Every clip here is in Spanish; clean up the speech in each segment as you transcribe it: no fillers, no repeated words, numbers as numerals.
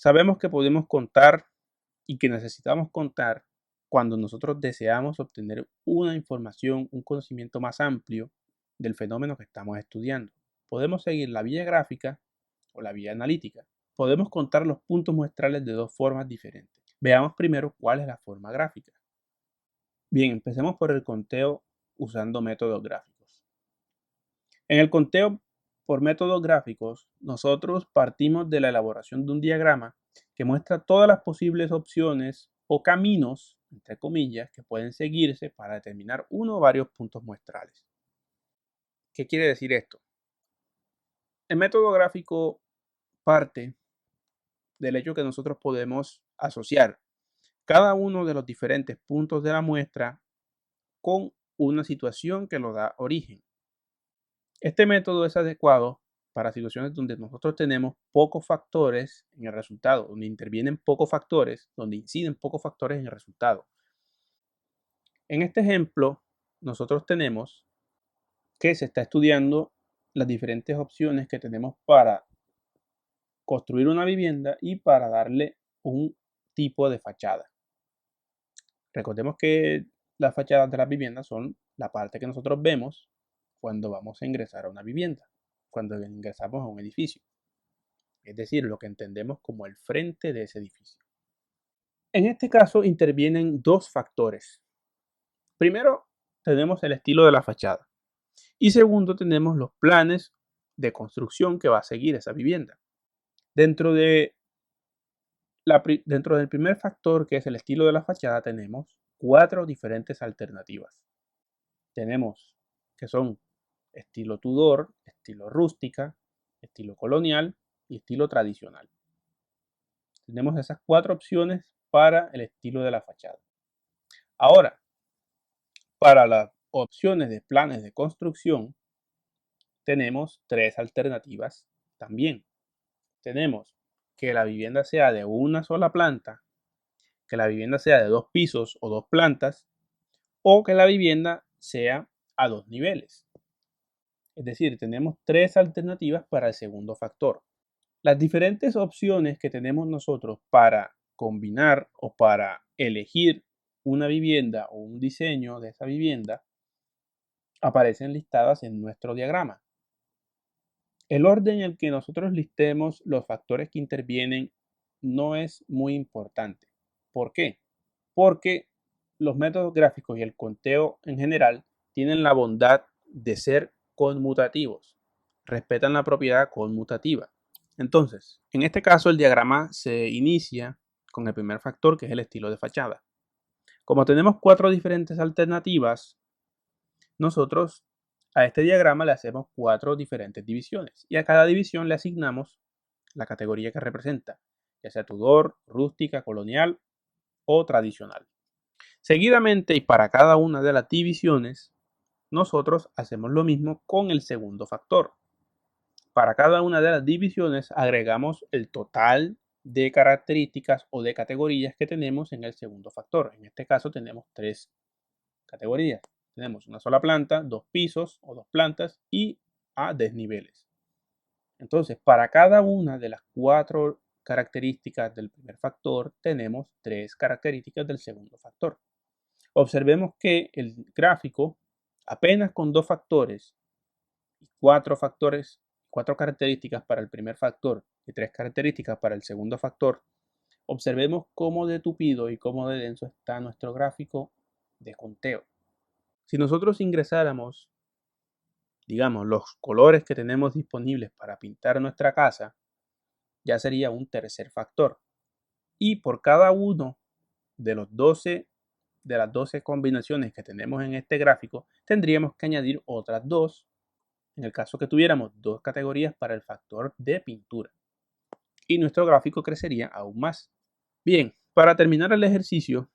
Sabemos que podemos contar y que necesitamos contar cuando nosotros deseamos obtener una información, un conocimiento más amplio del fenómeno que estamos estudiando. Podemos seguir la vía gráfica o la vía analítica. Podemos contar los puntos muestrales de dos formas diferentes. Veamos primero cuál es la forma gráfica. Bien, empecemos por el conteo usando métodos gráficos. En el conteo por métodos gráficos, nosotros partimos de la elaboración de un diagrama que muestra todas las posibles opciones o caminos, entre comillas, que pueden seguirse para determinar uno o varios puntos muestrales. ¿Qué quiere decir esto? El método gráfico parte del hecho que nosotros podemos asociar cada uno de los diferentes puntos de la muestra con una situación que lo da origen. Este método es adecuado para situaciones donde nosotros tenemos pocos factores en el resultado, donde intervienen pocos factores, donde inciden pocos factores en el resultado. En este ejemplo, nosotros tenemos que se está estudiando las diferentes opciones que tenemos para construir una vivienda y para darle un tipo de fachada. Recordemos que las fachadas de las viviendas son la parte que nosotros vemos cuando vamos a ingresar a una vivienda, cuando ingresamos a un edificio. Es decir, lo que entendemos como el frente de ese edificio. En este caso intervienen dos factores. Primero, tenemos el estilo de la fachada. Y segundo, tenemos los planes de construcción que va a seguir esa vivienda. Dentro del primer factor, que es el estilo de la fachada, tenemos 4 diferentes alternativas. Tenemos que son estilo Tudor, estilo rústica, estilo colonial y estilo tradicional. Tenemos esas 4 opciones para el estilo de la fachada. Ahora, para las opciones de planes de construcción, tenemos 3 alternativas también. Tenemos que la vivienda sea de una sola planta, que la vivienda sea de 2 pisos o 2 plantas, o que la vivienda sea a 2 niveles. Es decir, tenemos 3 alternativas para el segundo factor. Las diferentes opciones que tenemos nosotros para combinar o para elegir una vivienda o un diseño de esa vivienda aparecen listadas en nuestro diagrama. El orden en el que nosotros listemos los factores que intervienen no es muy importante. ¿Por qué? Porque los métodos gráficos y el conteo en general tienen la bondad de ser conmutativos. Respetan la propiedad conmutativa. Entonces, en este caso el diagrama se inicia con el primer factor, que es el estilo de fachada. Como tenemos 4 diferentes alternativas, nosotros a este diagrama le hacemos 4 diferentes divisiones y a cada división le asignamos la categoría que representa, ya sea Tudor, rústica, colonial o tradicional. Seguidamente, y para cada una de las divisiones, nosotros hacemos lo mismo con el segundo factor. Para cada una de las divisiones agregamos el total de características o de categorías que tenemos en el segundo factor. En este caso tenemos 3 categorías. Tenemos una sola planta, 2 pisos o 2 plantas y a desniveles. Entonces, para cada una de las 4 características del primer factor, tenemos 3 características del segundo factor. Observemos que el gráfico, apenas con 2 factores y 4 factores, 4 características para el primer factor y 3 características para el segundo factor, observemos cómo de tupido y cómo de denso está nuestro gráfico de conteo. Si nosotros ingresáramos, digamos, los colores que tenemos disponibles para pintar nuestra casa, ya sería un tercer factor. Y por cada uno de las 12 combinaciones que tenemos en este gráfico, tendríamos que añadir otras 2, en el caso que tuviéramos 2 categorías para el factor de pintura. Y nuestro gráfico crecería aún más. Bien, para terminar el ejercicio,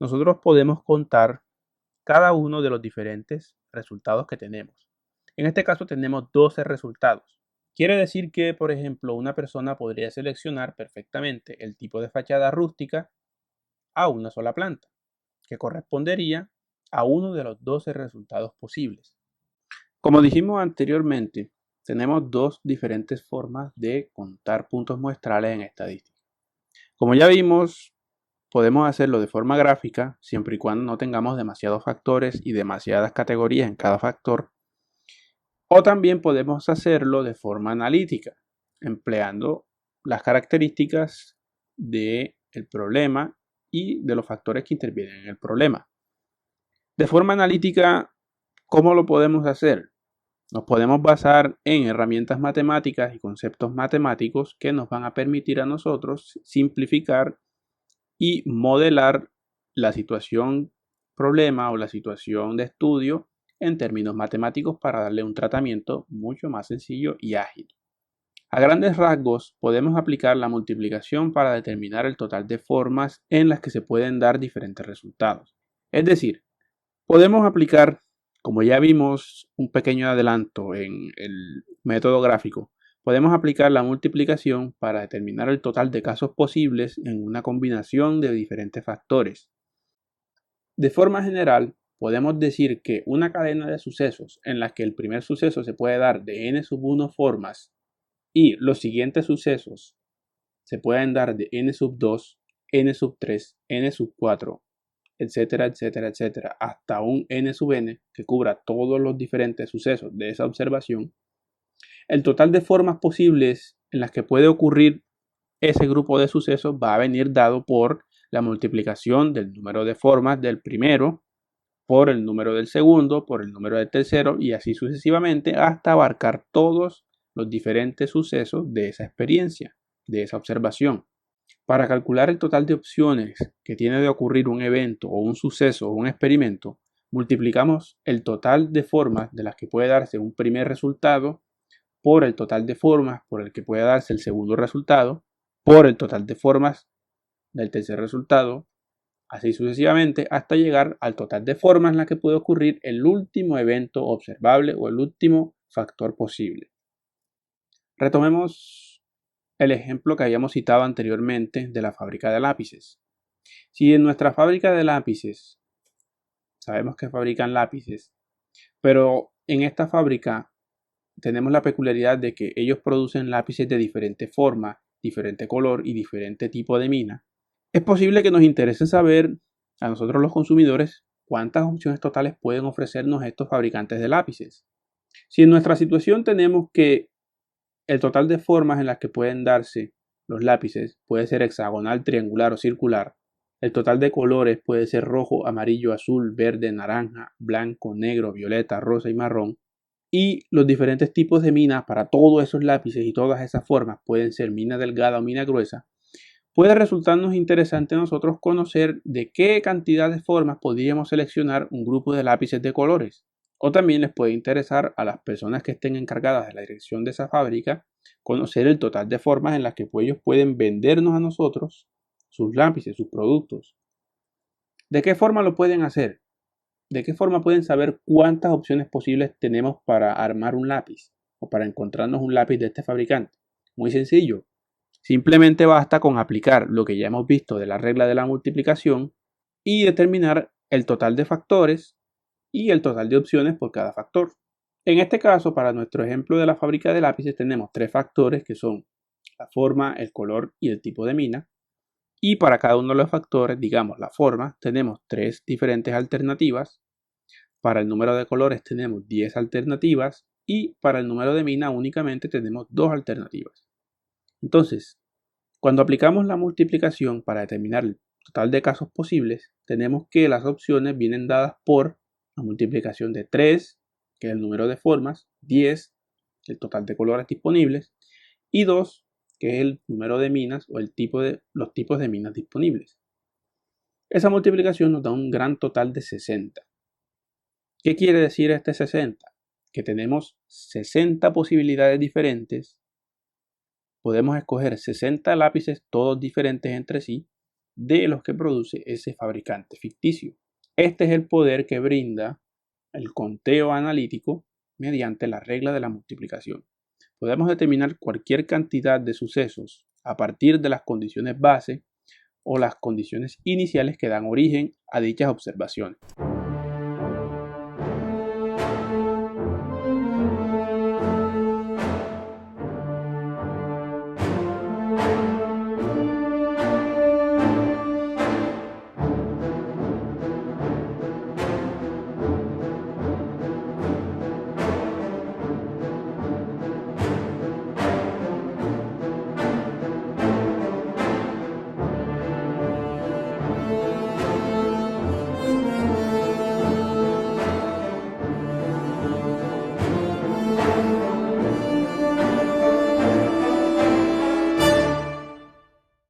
nosotros podemos contar cada uno de los diferentes resultados que tenemos. En este caso tenemos 12 resultados. Quiere decir que, por ejemplo, una persona podría seleccionar perfectamente el tipo de fachada rústica a una sola planta, que correspondería a uno de los 12 resultados posibles. Como dijimos anteriormente, tenemos dos diferentes formas de contar puntos muestrales en estadística. Como ya vimos, podemos hacerlo de forma gráfica, siempre y cuando no tengamos demasiados factores y demasiadas categorías en cada factor. O también podemos hacerlo de forma analítica, empleando las características del problema y de los factores que intervienen en el problema. De forma analítica, ¿cómo lo podemos hacer? Nos podemos basar en herramientas matemáticas y conceptos matemáticos que nos van a permitir a nosotros simplificar y modelar la situación problema o la situación de estudio en términos matemáticos para darle un tratamiento mucho más sencillo y ágil. A grandes rasgos, podemos aplicar la multiplicación para determinar el total de formas en las que se pueden dar diferentes resultados. Es decir, podemos aplicar, como ya vimos un pequeño adelanto en el método gráfico, podemos aplicar la multiplicación para determinar el total de casos posibles en una combinación de diferentes factores. De forma general, podemos decir que una cadena de sucesos en la que el primer suceso se puede dar de n sub 1 formas y los siguientes sucesos se pueden dar de n sub 2, n sub 3, n sub 4, etcétera, etcétera, etcétera, hasta un n sub n que cubra todos los diferentes sucesos de esa observación. El total de formas posibles en las que puede ocurrir ese grupo de sucesos va a venir dado por la multiplicación del número de formas del primero por el número del segundo, por el número del tercero y así sucesivamente hasta abarcar todos los diferentes sucesos de esa experiencia, de esa observación. Para calcular el total de opciones que tiene de ocurrir un evento o un suceso o un experimento, multiplicamos el total de formas de las que puede darse un primer resultado por el total de formas por el que puede darse el segundo resultado, por el total de formas del tercer resultado, así sucesivamente hasta llegar al total de formas en las que puede ocurrir el último evento observable o el último factor posible. Retomemos el ejemplo que habíamos citado anteriormente de la fábrica de lápices. Si en nuestra fábrica de lápices sabemos que fabrican lápices, pero en esta fábrica tenemos la peculiaridad de que ellos producen lápices de diferente forma, diferente color y diferente tipo de mina, es posible que nos interese saber a nosotros los consumidores cuántas opciones totales pueden ofrecernos estos fabricantes de lápices. Si en nuestra situación tenemos que el total de formas en las que pueden darse los lápices puede ser hexagonal, triangular o circular, el total de colores puede ser rojo, amarillo, azul, verde, naranja, blanco, negro, violeta, rosa y marrón, y los diferentes tipos de minas para todos esos lápices y todas esas formas pueden ser mina delgada o mina gruesa, puede resultarnos interesante a nosotros conocer de qué cantidad de formas podríamos seleccionar un grupo de lápices de colores. O también les puede interesar a las personas que estén encargadas de la dirección de esa fábrica conocer el total de formas en las que ellos pueden vendernos a nosotros sus lápices, sus productos. ¿De qué forma lo pueden hacer? ¿De qué forma pueden saber cuántas opciones posibles tenemos para armar un lápiz o para encontrarnos un lápiz de este fabricante? Muy sencillo. Simplemente basta con aplicar lo que ya hemos visto de la regla de la multiplicación y determinar el total de factores y el total de opciones por cada factor. En este caso, para nuestro ejemplo de la fábrica de lápices, tenemos tres factores que son la forma, el color y el tipo de mina. Y para cada uno de los factores, digamos la forma, tenemos tres diferentes alternativas. Para el número de colores tenemos 10 alternativas y para el número de mina únicamente tenemos 2 alternativas. Entonces, cuando aplicamos la multiplicación para determinar el total de casos posibles, tenemos que las opciones vienen dadas por la multiplicación de 3, que es el número de formas, 10, el total de colores disponibles, y 2, que es el número de minas o los tipos de minas disponibles. Esa multiplicación nos da un gran total de 60. ¿Qué quiere decir este 60? Que tenemos 60 posibilidades diferentes. Podemos escoger 60 lápices, todos diferentes entre sí, de los que produce ese fabricante ficticio. Este es el poder que brinda el conteo analítico mediante la regla de la multiplicación. Podemos determinar cualquier cantidad de sucesos a partir de las condiciones base o las condiciones iniciales que dan origen a dichas observaciones.